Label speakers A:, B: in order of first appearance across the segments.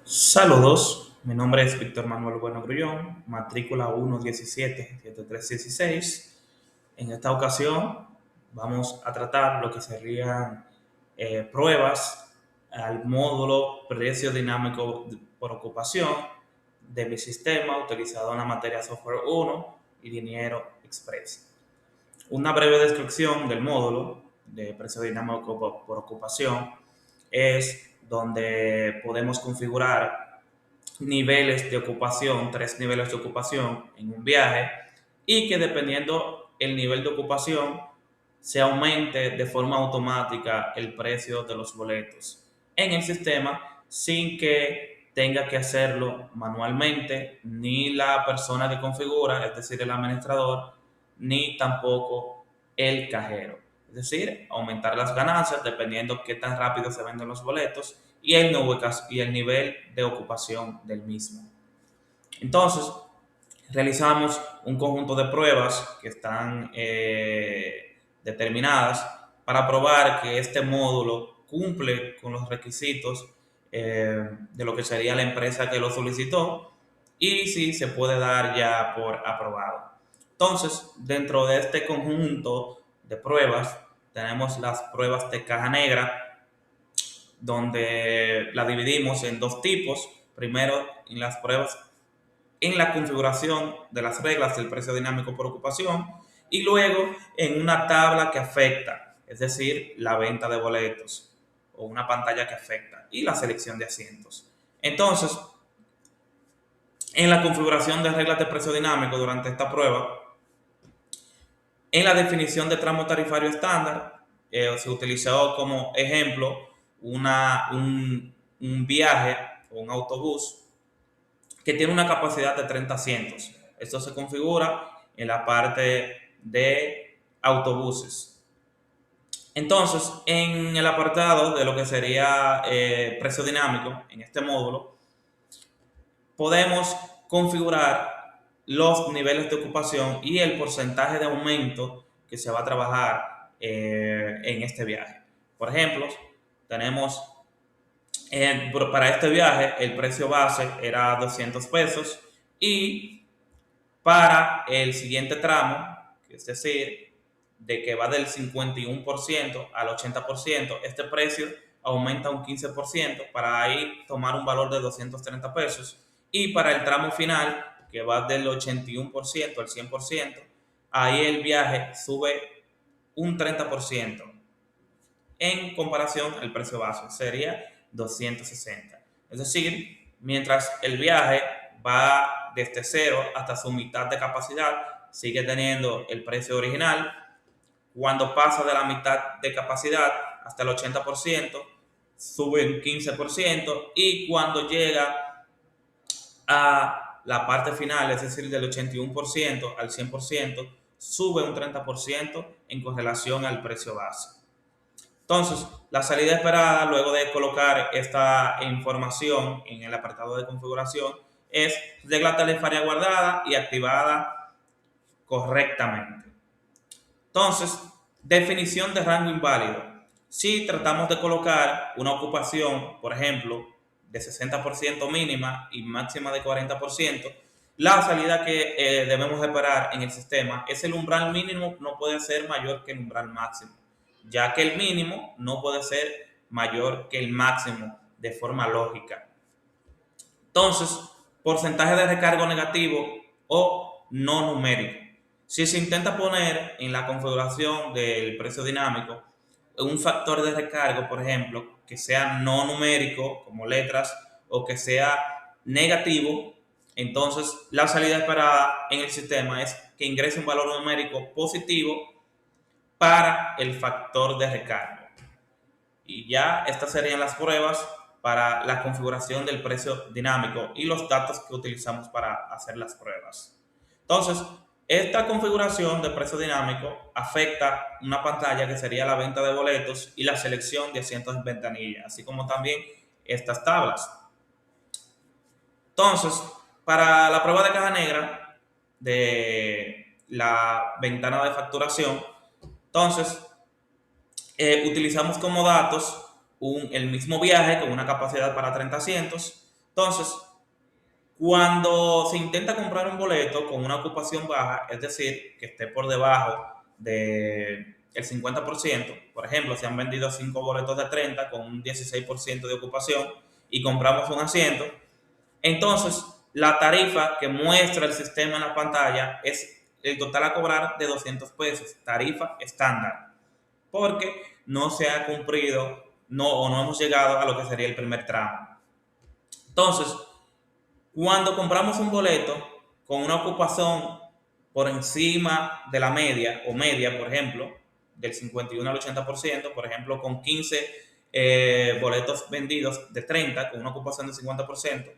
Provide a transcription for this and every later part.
A: Saludos, mi nombre es Víctor Manuel Bueno Grullón, matrícula 117-7316. En esta ocasión vamos a tratar lo que serían pruebas al módulo precio dinámico por ocupación de mi sistema utilizado en la materia Software 1 y Liniero Express. Una breve descripción del módulo de precio dinámico por ocupación es donde podemos configurar niveles de ocupación, tres niveles de ocupación en un viaje y que dependiendo el nivel de ocupación se aumente de forma automática el precio de los boletos en el sistema sin que tenga que hacerlo manualmente ni la persona que configura, es decir, el administrador, ni tampoco el cajero. Es decir, aumentar las ganancias dependiendo qué tan rápido se venden los boletos y el nivel de ocupación del mismo. Entonces, realizamos un conjunto de pruebas que están determinadas para probar que este módulo cumple con los requisitos de lo que sería la empresa que lo solicitó y si se puede dar ya por aprobado. Entonces, dentro de este conjunto de pruebas, tenemos las pruebas de caja negra, donde la dividimos en dos tipos. Primero, en las pruebas en la configuración de las reglas del precio dinámico por ocupación y luego en una tabla que afecta, es decir, la venta de boletos o una pantalla que afecta y la selección de asientos. Entonces, en la configuración de reglas de precio dinámico durante esta prueba, en la definición de tramo tarifario estándar, se utilizó como ejemplo un viaje o un autobús que tiene una capacidad de 30 asientos. Esto se configura en la parte de autobuses. Entonces, en el apartado de lo que sería precio dinámico, en este módulo, podemos configurar los niveles de ocupación y el porcentaje de aumento que se va a trabajar en este viaje. Por ejemplo, tenemos para este viaje el precio base era 200 pesos y para el siguiente tramo, es decir, de que va del 51% al 80%, este precio aumenta un 15% para ahí tomar un valor de 230 pesos. Y para el tramo final, que va del 81% al 100%, ahí el viaje sube un 30% en comparación al precio base, sería 260. Es decir, mientras el viaje va desde cero hasta su mitad de capacidad, sigue teniendo el precio original. Cuando pasa de la mitad de capacidad hasta el 80%, sube un 15% y cuando llega a la parte final, es decir, del 81% al 100%, sube un 30% en correlación al precio base. Entonces, la salida esperada luego de colocar esta información en el apartado de configuración es regla tarifaria guardada y activada correctamente. Entonces, definición de rango inválido. Si tratamos de colocar una ocupación, por ejemplo, de 60% mínima y máxima de 40%, la salida que debemos esperar en el sistema es el umbral mínimo no puede ser mayor que el umbral máximo, ya que el mínimo no puede ser mayor que el máximo de forma lógica. Entonces, porcentaje de recargo negativo o no numérico. Si se intenta poner en la configuración del precio dinámico un factor de recargo, por ejemplo, que sea no numérico, como letras, o que sea negativo, entonces la salida esperada en el sistema es que ingrese un valor numérico positivo para el factor de recargo. Y ya estas serían las pruebas para la configuración del precio dinámico y los datos que utilizamos para hacer las pruebas. Entonces, esta configuración de precio dinámico afecta una pantalla que sería la venta de boletos y la selección de asientos en ventanilla, así como también estas tablas. Entonces, para la prueba de caja negra de la ventana de facturación, entonces utilizamos como datos el mismo viaje con una capacidad para 30 asientos Entonces, cuando se intenta comprar un boleto con una ocupación baja, es decir, que esté por debajo del 50%, por ejemplo, se han vendido 5 boletos de 30 con un 16% de ocupación y compramos un asiento, entonces la tarifa que muestra el sistema en la pantalla es el total a cobrar de 200 pesos, tarifa estándar, porque no se ha cumplido o no hemos llegado a lo que sería el primer tramo. Entonces, cuando compramos un boleto con una ocupación por encima de la media o media, por ejemplo, del 51 al 80%, por ejemplo, con 15 boletos vendidos de 30, con una ocupación del 50%,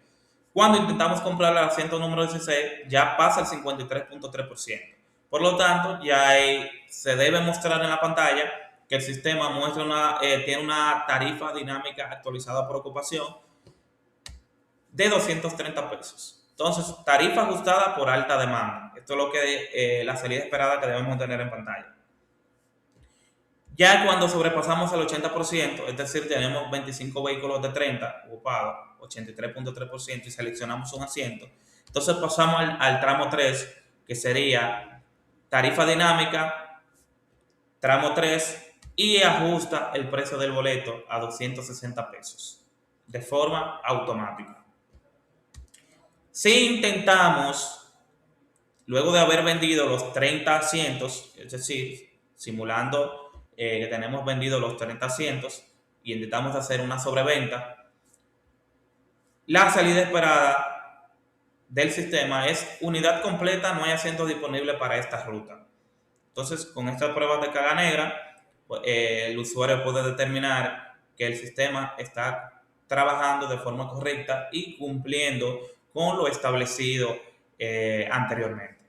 A: cuando intentamos comprar el asiento número 16, ya pasa el 53.3%. Por lo tanto, ya se debe mostrar en la pantalla que el sistema tiene una tarifa dinámica actualizada por ocupación de 230 pesos. Entonces, tarifa ajustada por alta demanda. Esto es lo que la salida esperada que debemos tener en pantalla. Ya cuando sobrepasamos el 80%, es decir, tenemos 25 vehículos de 30 ocupados, 83.3%, y seleccionamos un asiento, entonces pasamos al tramo 3, que sería tarifa dinámica, tramo 3, y ajusta el precio del boleto a 260 pesos de forma automática. Si intentamos, luego de haber vendido los 30 asientos, es decir, simulando que tenemos vendido los 30 asientos y intentamos hacer una sobreventa, la salida esperada del sistema es unidad completa, no hay asientos disponibles para esta ruta. Entonces, con estas pruebas de caja negra, el usuario puede determinar que el sistema está trabajando de forma correcta y cumpliendo con lo establecido anteriormente.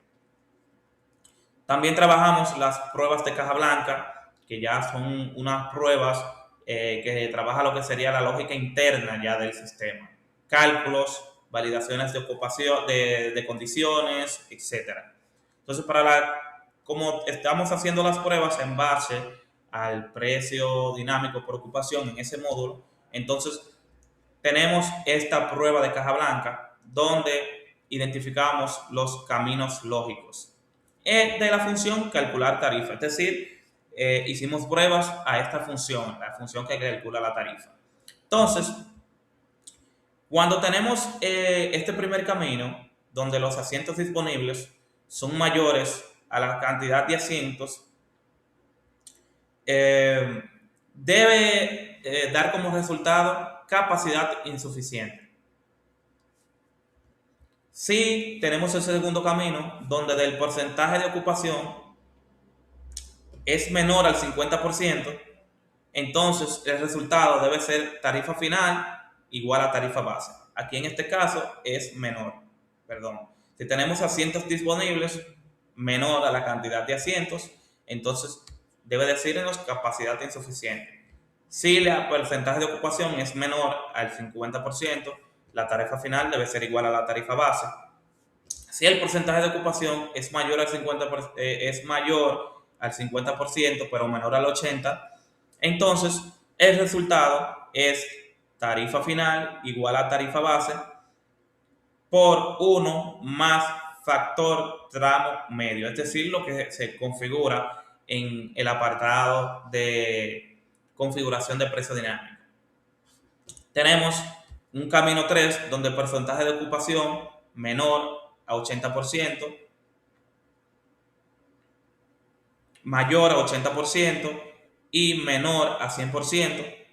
A: También trabajamos las pruebas de caja blanca, que ya son unas pruebas que trabaja lo que sería la lógica interna ya del sistema. Cálculos, validaciones de ocupación, de condiciones, etc. Entonces, como estamos haciendo las pruebas en base al precio dinámico por ocupación en ese módulo, entonces tenemos esta prueba de caja blanca donde identificamos los caminos lógicos de la función calcular tarifa, es decir, hicimos pruebas a esta función, la función que calcula la tarifa. Entonces, cuando tenemos este primer camino, donde los asientos disponibles son mayores a la cantidad de asientos, debe dar como resultado capacidad insuficiente. Si tenemos el segundo camino, donde del porcentaje de ocupación es menor al 50%, entonces el resultado debe ser tarifa final igual a tarifa base. Aquí en este caso es menor, perdón. Si tenemos asientos disponibles menor a la cantidad de asientos, entonces debe decirnos capacidad insuficiente. Si el porcentaje de ocupación es menor al 50%, la tarifa final debe ser igual a la tarifa base. Si el porcentaje de ocupación es mayor al 50%, pero menor al 80%, entonces el resultado es tarifa final igual a tarifa base por 1 más factor tramo medio, es decir, lo que se configura en el apartado de configuración de precio dinámico. Tenemos un camino 3 donde el porcentaje de ocupación menor a 80%, mayor a 80% y menor a 100%.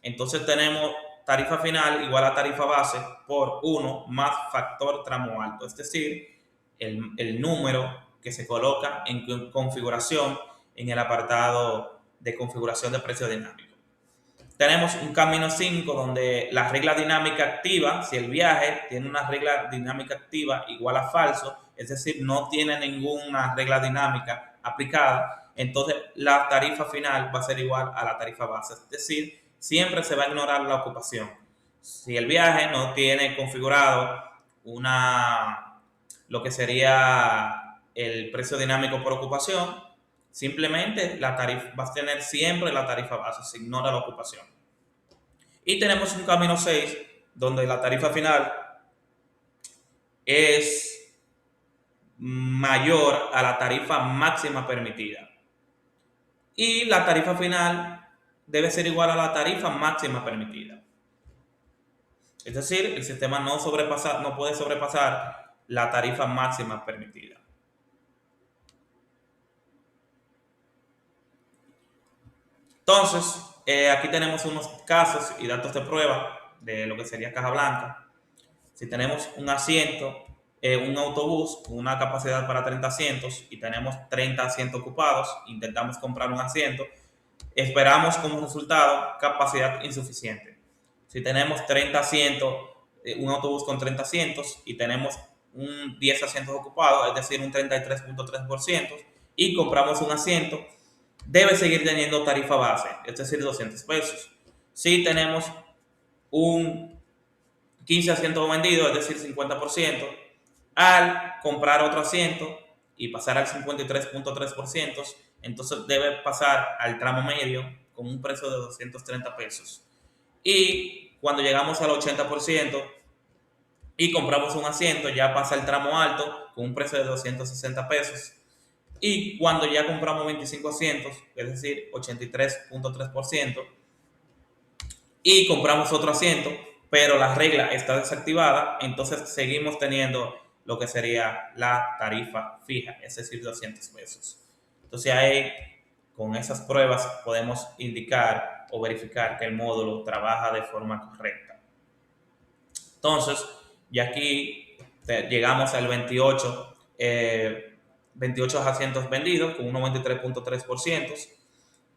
A: Entonces tenemos tarifa final igual a tarifa base por 1 más factor tramo alto, es decir, el número que se coloca en configuración en el apartado de configuración de precio dinámico. Tenemos un camino 5 donde la regla dinámica activa, si el viaje tiene una regla dinámica activa igual a falso, es decir, no tiene ninguna regla dinámica aplicada, entonces la tarifa final va a ser igual a la tarifa base, es decir, siempre se va a ignorar la ocupación. Si el viaje no tiene configurado lo que sería el precio dinámico por ocupación, simplemente la tarifa va a tener siempre la tarifa base, se ignora la ocupación. Y tenemos un camino 6 donde la tarifa final es mayor a la tarifa máxima permitida. Y la tarifa final debe ser igual a la tarifa máxima permitida. Es decir, el sistema no puede sobrepasar la tarifa máxima permitida. Entonces, aquí tenemos unos casos y datos de prueba de lo que sería caja blanca. Si tenemos un asiento, un autobús con una capacidad para 30 asientos y tenemos 30 asientos ocupados, intentamos comprar un asiento, esperamos como resultado capacidad insuficiente. Si tenemos 30 asientos, un autobús con 30 asientos y tenemos 10 asientos ocupados, es decir, un 33.3%, y compramos un asiento, debe seguir teniendo tarifa base, es decir, 200 pesos. Si tenemos un 15 asientos vendidos, es decir, 50%, al comprar otro asiento y pasar al 53.3%, entonces debe pasar al tramo medio con un precio de 230 pesos. Y cuando llegamos al 80% y compramos un asiento, ya pasa el tramo alto con un precio de 260 pesos. Y cuando ya compramos 25 asientos, es decir, 83.3%, y compramos otro asiento, pero la regla está desactivada, entonces seguimos teniendo lo que sería la tarifa fija, es decir, 200 pesos. Entonces ahí, con esas pruebas, podemos indicar o verificar que el módulo trabaja de forma correcta. Entonces, y aquí llegamos al 28 asientos vendidos con un 93.3%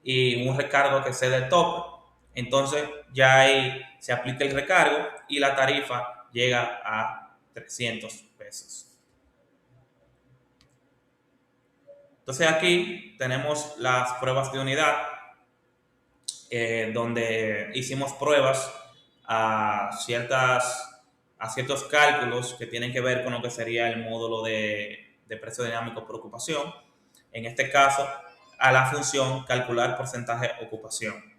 A: y un recargo que excede el tope. Entonces ya ahí se aplica el recargo y la tarifa llega a 300 pesos. Entonces aquí tenemos las pruebas de unidad, donde hicimos pruebas a ciertos cálculos que tienen que ver con lo que sería el módulo de precio dinámico por ocupación. En este caso, a la función calcular porcentaje ocupación.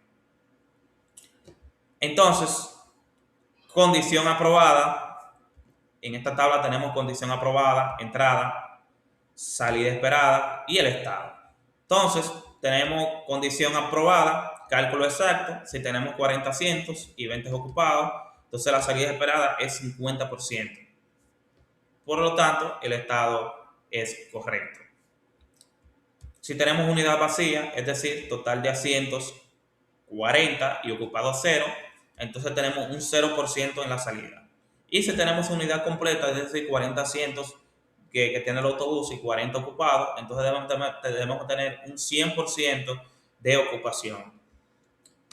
A: Entonces, condición aprobada. En esta tabla tenemos condición aprobada, entrada, salida esperada y el estado. Entonces, tenemos condición aprobada, cálculo exacto. Si tenemos 40 asientos y 20 ocupados, entonces la salida esperada es 50%. Por lo tanto, el estado es correcto. Si tenemos unidad vacía, es decir, total de asientos 40 y ocupados 0, entonces tenemos un 0% en la salida. Y si tenemos unidad completa, es decir, 40 asientos que tiene el autobús y 40 ocupados, entonces debemos tener un 100% de ocupación.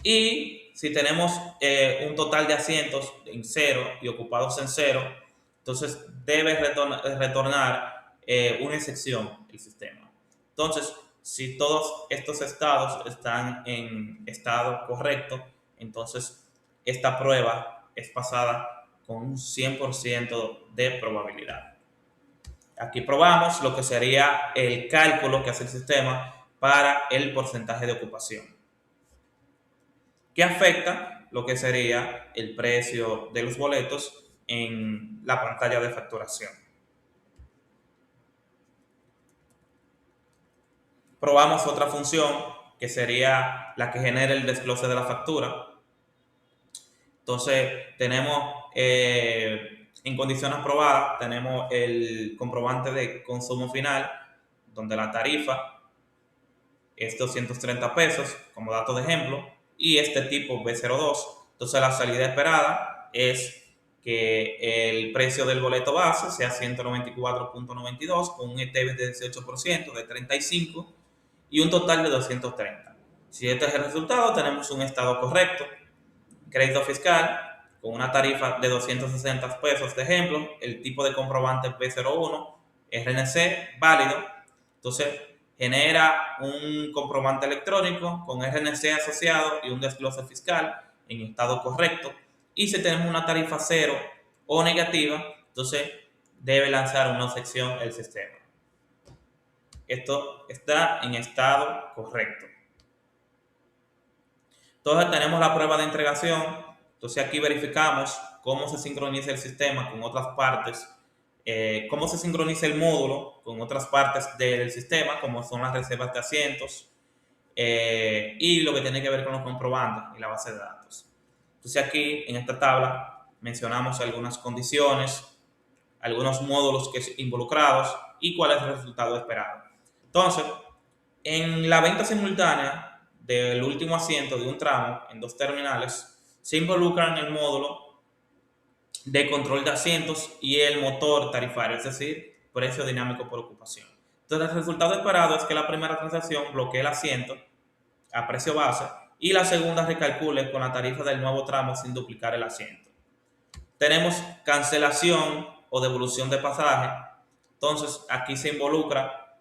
A: Y si tenemos un total de asientos en 0 y ocupados en 0, entonces debe retornar una excepción el sistema. Entonces, si todos estos estados están en estado correcto, entonces esta prueba es pasada con un 100% de probabilidad. Aquí probamos lo que sería el cálculo que hace el sistema para el porcentaje de ocupación, que afecta lo que sería el precio de los boletos en la pantalla de facturación. Probamos otra función que sería la que genera el desglose de la factura. Entonces tenemos en condición aprobada, tenemos el comprobante de consumo final, donde la tarifa es 230 pesos, como dato de ejemplo, y este tipo B02. Entonces la salida esperada es que el precio del boleto base sea 194.92 con un ETB de 18%, de 35 y un total de 230. Si este es el resultado, tenemos un estado correcto. Crédito fiscal con una tarifa de 260 pesos, de ejemplo, el tipo de comprobante B01, RNC válido. Entonces genera un comprobante electrónico con RNC asociado y un desglose fiscal en estado correcto. Y si tenemos una tarifa cero o negativa, entonces debe lanzar una excepción el sistema. Esto está en estado correcto. Entonces tenemos la prueba de integración, Entonces aquí verificamos cómo se sincroniza el sistema con otras partes, cómo se sincroniza el módulo con otras partes del sistema, como son las reservas de asientos, y lo que tiene que ver con los comprobantes y la base de datos. Entonces aquí en esta tabla mencionamos algunas condiciones, algunos módulos involucrados y cuál es el resultado esperado. Entonces, en la venta simultánea del último asiento de un tramo en dos terminales, se involucran el módulo de control de asientos y el motor tarifario, es decir, precio dinámico por ocupación. Entonces, el resultado esperado es que la primera transacción bloquee el asiento a precio base y la segunda recalcule con la tarifa del nuevo tramo sin duplicar el asiento. Tenemos cancelación o devolución de pasaje. Entonces, aquí se involucra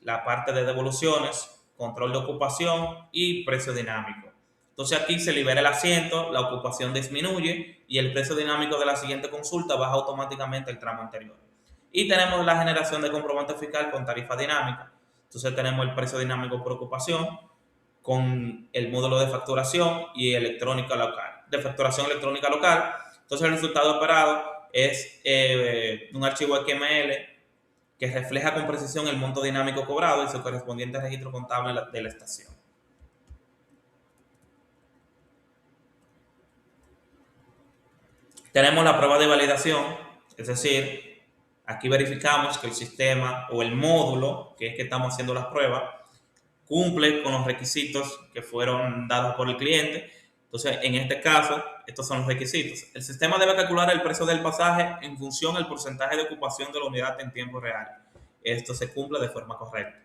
A: la parte de devoluciones, control de ocupación y precio dinámico. Entonces, aquí se libera el asiento, la ocupación disminuye y el precio dinámico de la siguiente consulta baja automáticamente el tramo anterior. Y tenemos la generación de comprobante fiscal con tarifa dinámica. Entonces, tenemos el precio dinámico por ocupación con el módulo de facturación y electrónica local, de facturación electrónica local. Entonces el resultado esperado es un archivo XML que refleja con precisión el monto dinámico cobrado y su correspondiente registro contable de la estación. Tenemos la prueba de validación, es decir, aquí verificamos que el sistema o el módulo, que es que estamos haciendo las pruebas, cumple con los requisitos que fueron dados por el cliente. Entonces, en este caso, estos son los requisitos. El sistema debe calcular el precio del pasaje en función del porcentaje de ocupación de la unidad en tiempo real. Esto se cumple de forma correcta.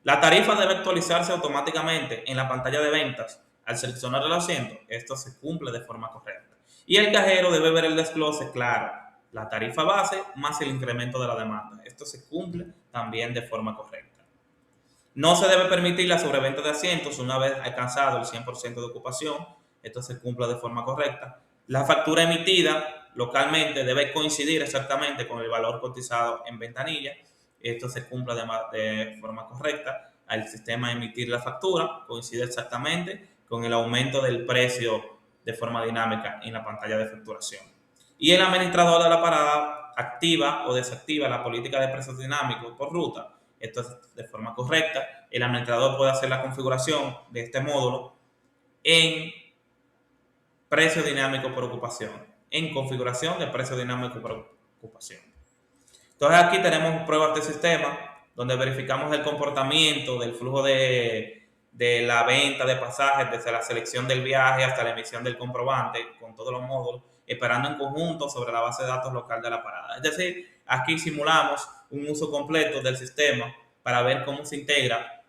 A: La tarifa debe actualizarse automáticamente en la pantalla de ventas al seleccionar el asiento. Esto se cumple de forma correcta. Y el cajero debe ver el desglose claro, la tarifa base más el incremento de la demanda. Esto se cumple también de forma correcta. No se debe permitir la sobreventa de asientos una vez alcanzado el 100% de ocupación. Esto se cumple de forma correcta. La factura emitida localmente debe coincidir exactamente con el valor cotizado en ventanilla. Esto se cumple de forma correcta. Al sistema emitir la factura coincide exactamente con el aumento del precio de forma dinámica en la pantalla de facturación. Y el administrador de la parada activa o desactiva la política de precios dinámicos por ruta. Esto es de forma correcta. El administrador puede hacer la configuración de este módulo en precio dinámico por ocupación, en configuración de precio dinámico por ocupación. Entonces aquí tenemos pruebas de sistema donde verificamos el comportamiento del flujo de la venta de pasajes desde la selección del viaje hasta la emisión del comprobante con todos los módulos, esperando en conjunto sobre la base de datos local de la parada. Es decir, aquí simulamos un uso completo del sistema para ver cómo se integra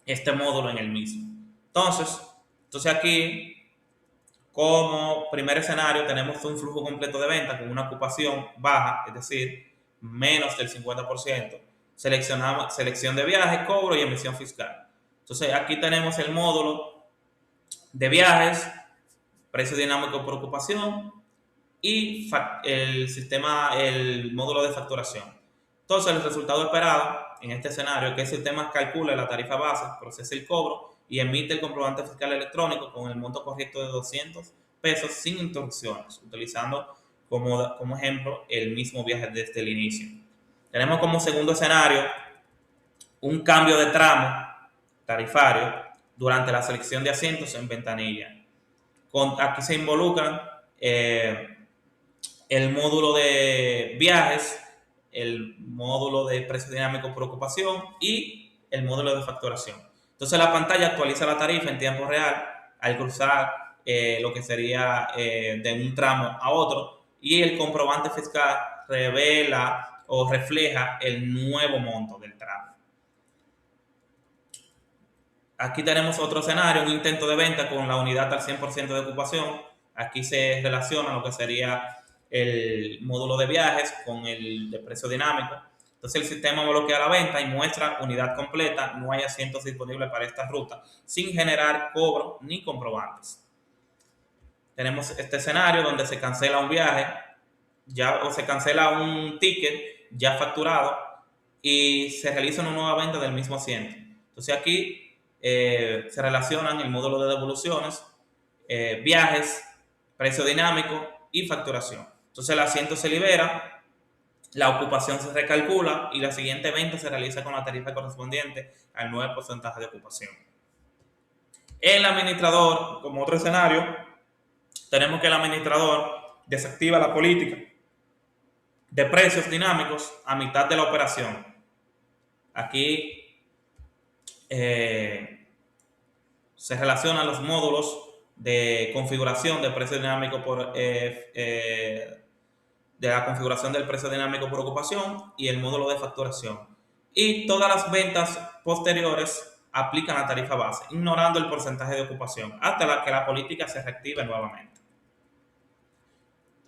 A: este módulo en el mismo. Entonces aquí, como primer escenario, tenemos un flujo completo de venta con una ocupación baja, es decir, menos del 50%. Selección de viajes, cobro y emisión fiscal. Entonces aquí tenemos el módulo de viajes, precio dinámico por ocupación y el módulo de facturación. Entonces el resultado esperado en este escenario es que el sistema calcula la tarifa base, procesa el cobro y emite el comprobante fiscal electrónico con el monto correcto de 200 pesos sin interrupciones, utilizando como ejemplo el mismo viaje desde el inicio. Tenemos como segundo escenario un cambio de tramo tarifario durante la selección de asientos en ventanilla. Aquí se involucran el módulo de viajes, el módulo de precio dinámico por ocupación y el módulo de facturación. Entonces la pantalla actualiza la tarifa en tiempo real al cruzar lo que sería de un tramo a otro y el comprobante fiscal revela o refleja el nuevo monto del tramo. Aquí tenemos otro escenario, un intento de venta con la unidad al 100% de ocupación. Aquí se relaciona lo que sería el módulo de viajes con el de precio dinámico. Entonces el sistema bloquea la venta y muestra unidad completa, no hay asientos disponibles para esta ruta, sin generar cobro ni comprobantes. Tenemos este escenario donde se cancela un viaje o se cancela un ticket ya facturado y se realiza una nueva venta del mismo asiento. Entonces aquí se relacionan el módulo de devoluciones, viajes precio dinámico y facturación. Entonces el asiento se libera, la ocupación se recalcula y la siguiente venta se realiza con la tarifa correspondiente al 9% de ocupación. El administrador, como otro escenario, tenemos que el administrador desactiva la política de precios dinámicos a mitad de la operación. Aquí se relacionan los módulos de configuración de precio dinámico de la configuración del precio dinámico por ocupación y el módulo de facturación. Y todas las ventas posteriores aplican la tarifa base, ignorando el porcentaje de ocupación, hasta que la política se reactive nuevamente.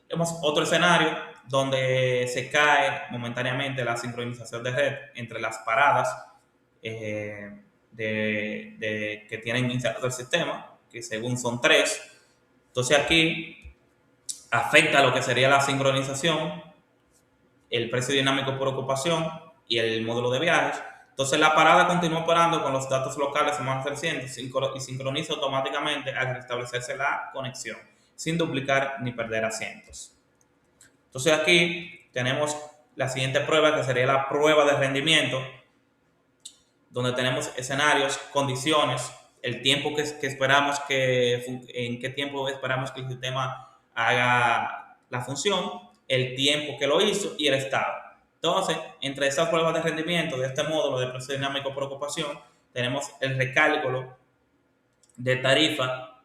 A: Tenemos otro escenario donde se cae momentáneamente la sincronización de red entre las paradas que tienen instalado el sistema, que según son 3. Entonces aquí afecta lo que sería la sincronización, el precio dinámico por ocupación y el módulo de viajes. Entonces la parada continúa operando con los datos locales más recientes y sincroniza automáticamente al restablecerse la conexión, sin duplicar ni perder asientos. Entonces aquí tenemos la siguiente prueba, que sería la prueba de rendimiento, donde tenemos escenarios, condiciones, el tiempo que esperamos en qué tiempo esperamos que el sistema haga la función, el tiempo que lo hizo y el estado. Entonces, entre esas pruebas de rendimiento de este módulo de precio dinámico por ocupación, tenemos el recálculo de tarifa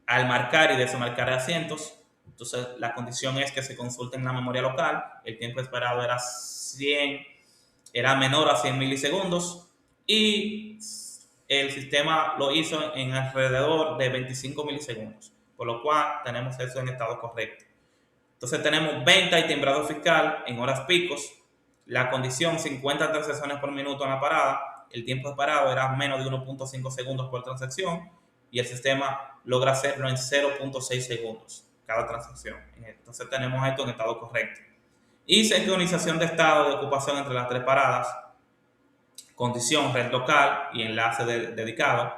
A: al marcar y desmarcar asientos. Entonces, la condición es que se consulte en la memoria local, el tiempo esperado era menor a 100 milisegundos y el sistema lo hizo en alrededor de 25 milisegundos, por lo cual tenemos eso en estado correcto. Entonces tenemos venta y timbrado fiscal en horas picos, la condición 50 transacciones por minuto en la parada, el tiempo esperado era menos de 1.5 segundos por transacción y el sistema logra hacerlo en 0.6 segundos cada transacción. Entonces tenemos esto en estado correcto. Y sincronización de estado de ocupación entre las 3 paradas, condición red local y enlace dedicado,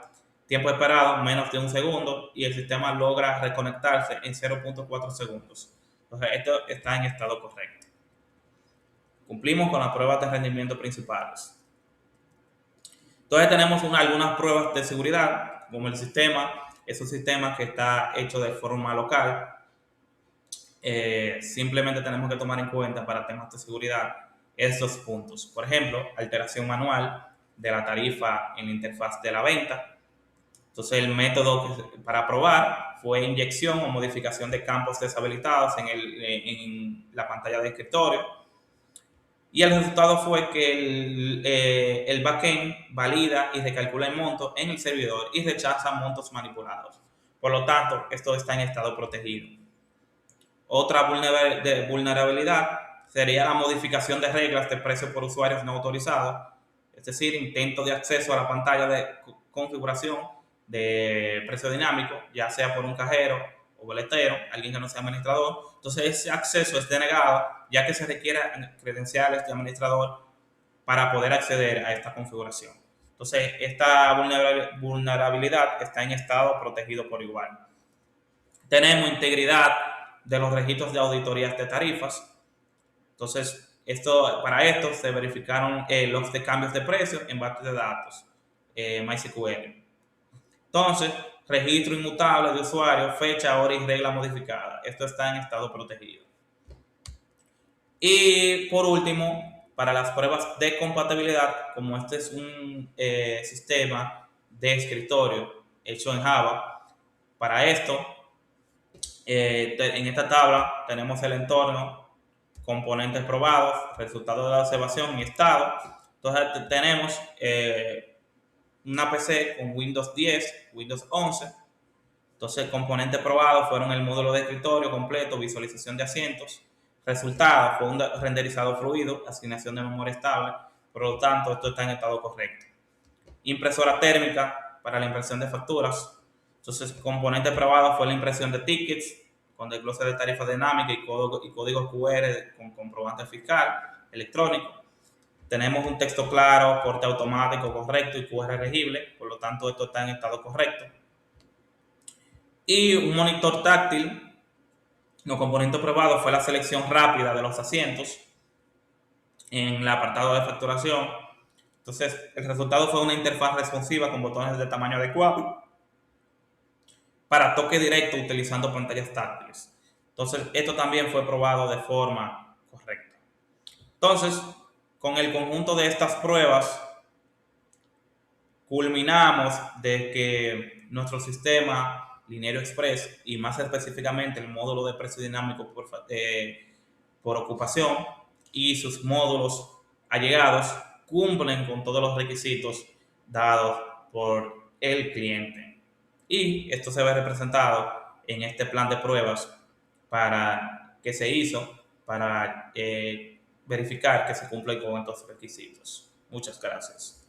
A: tiempo esperado menos de 1 segundo y el sistema logra reconectarse en 0.4 segundos. Entonces esto está en estado correcto. Cumplimos con las pruebas de rendimiento principales. Entonces tenemos algunas pruebas de seguridad, como el sistema, es un sistema que está hecho de forma local. Simplemente tenemos que tomar en cuenta para temas de seguridad estos puntos. Por ejemplo, alteración manual de la tarifa en la interfaz de la venta. Entonces el método para probar fue inyección o modificación de campos deshabilitados en la pantalla de escritorio. Y el resultado fue que el backend valida y recalcula el monto en el servidor y rechaza montos manipulados. Por lo tanto, esto está en estado protegido. Otra vulnerabilidad sería la modificación de reglas de precio por usuarios no autorizados, es decir, intento de acceso a la pantalla de configuración de precio dinámico, ya sea por un cajero o boletero, alguien que no sea administrador. Entonces ese acceso es denegado, ya que se requieren credenciales de administrador para poder acceder a esta configuración. Entonces esta vulnerabilidad está en estado protegido por igual. Tenemos integridad de los registros de auditorías de tarifas. Entonces, para esto se verificaron los de cambios de precios en base de datos, MySQL. Entonces, registro inmutable de usuario, fecha, hora y regla modificada. Esto está en estado protegido. Y por último, para las pruebas de compatibilidad, como este es un sistema de escritorio hecho en Java, para esto, en esta tabla tenemos el entorno, componentes probados, resultados de la observación y estado. Entonces tenemos una PC con Windows 10, Windows 11. Entonces componentes probados fueron el módulo de escritorio completo, visualización de asientos. Resultado fue un renderizado fluido, asignación de memoria estable. Por lo tanto, esto está en estado correcto. Impresora térmica para la impresión de facturas. Entonces, componente probado fue la impresión de tickets con desglose de tarifa dinámica y código QR con comprobante fiscal electrónico. Tenemos un texto claro, corte automático correcto y QR legible, por lo tanto esto está en estado correcto. Y un monitor táctil Los componentes probados fue la selección rápida de los asientos en el apartado de facturación. Entonces, el resultado fue una interfaz responsiva con botones de tamaño adecuado para toque directo utilizando pantallas táctiles. Entonces, esto también fue probado de forma correcta. Entonces, con el conjunto de estas pruebas, culminamos de que nuestro sistema Lineario Express, y más específicamente el módulo de precio dinámico por ocupación y sus módulos allegados, cumplen con todos los requisitos dados por el cliente. Y esto se ve representado en este plan de pruebas que se hizo para verificar que se cumplen con estos requisitos. Muchas gracias.